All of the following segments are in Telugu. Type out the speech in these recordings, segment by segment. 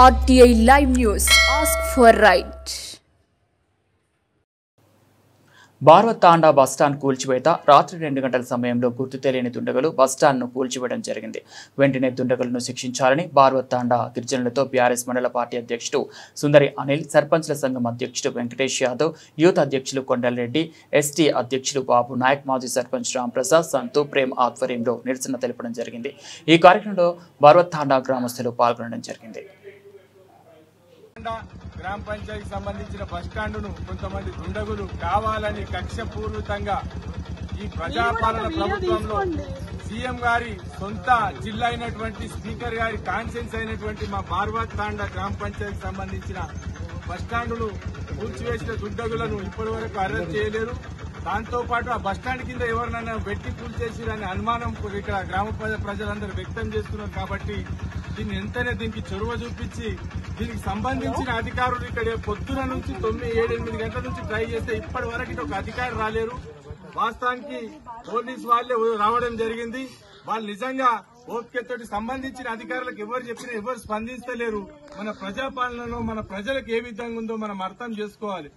RTI Live News. Ask for right. Barvathanda bus stand కూల్చివేత రాత్రి 2 గంటల సమయంలో గుర్తు తెలియని దుండగులు బస్టాండ్ను కూల్చివేయడం జరిగింది. వెంటనే దుండగులను శిక్షించాలని బార్వతాండా గిరిజనులతో బీఆర్ఎస్ మండల పార్టీ అధ్యక్షుడు సుందరి అనిల్, సర్పంచ్ల సంఘం అధ్యక్షుడు వెంకటేష్ యాదవ్, యూత్ అధ్యక్షులు కొండలరెడ్డి, ఎస్టీ అధ్యక్షులు బాబు నాయక్, మాజీ సర్పంచ్ రాంప్రసాద్, సంతు ప్రేమ్ ఆధ్వర్యంలో నిరసన తెలపడం జరిగింది. ఈ కార్యక్రమంలో బార్వతాండా గ్రామస్తులు పాల్గొనడం జరిగింది. గ్రామ పంచాయతీకి సంబంధించిన బస్టాండును కొంతమంది దుండగులు కావాలని కక్షపూర్వకంగా ఈ ప్రజాపాలన ప్రభుత్వంలో సీఎం గారి సొంత జిల్లా అయినటువంటి స్పీకర్ గారి కాన్సెన్స్ అయినటువంటి మా బార్వతాండా గ్రామ పంచాయతీకి సంబంధించిన బస్టాండును కూల్చివేసిన దుండగులను ఇప్పటివరకు అరెస్ట్ చేయలేరు. దాంతో పాటు ఆ బస్టాండ్ కింద ఎవరినైనా పెట్టి కూల్చేసిరనే అనుమానం ఇక్కడ గ్రామ ప్రజలందరూ వ్యక్తం చేస్తున్నారు. కాబట్టి దీన్ని వెంటనే దీనికి చొరవ చూపించి దీనికి సంబంధించిన అధికారులు ఇక్కడ పొద్దున నుంచి 9-8 గంటల నుంచి ట్రై చేస్తే ఇప్పటి వరకు ఒక అధికారి రాలేరు. వాస్తవానికి పోలీసు వాళ్ళే రావడం జరిగింది. వాళ్ళు నిజంగా ఓపికతోటి సంబంధించిన అధికారులకు ఎవరు చెప్పినా ఎవరు స్పందిస్తలేరు. మన ప్రజాపాలనలో మన ప్రజలకు ఏ విధంగా ఉందో మనం అర్థం చేసుకోవాలి.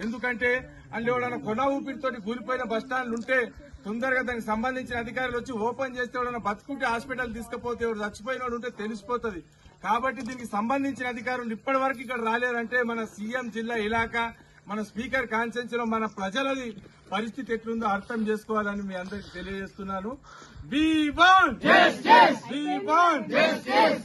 ఎందుకంటే అందులో ఎవరైనా కొన ఊపిరితోటి కూలిపోయిన బస్టాండ్లు ఉంటే తొందరగా దానికి సంబంధించిన అధికారులు వచ్చి ఓపెన్ చేస్తే ఎవరైనా బతుకుంటే హాస్పిటల్ తీసుకుపోతే ఎవరు చచ్చిపోయిన ఉంటే తెలిసిపోతుంది. కాబట్టి దీనికి సంబంధించిన అధికారులు ఇప్పటి వరకు ఇక్కడ రాలేరంటే మన సీఎం జిల్లా ఇలాకా మన స్పీకర్ కాన్ఫరెన్స్ లో మన ప్రజలది పరిస్థితి ఎట్లుందో అర్థం చేసుకోవాలని మీ అందరికి తెలియజేస్తున్నాను. We want justice. We want justice.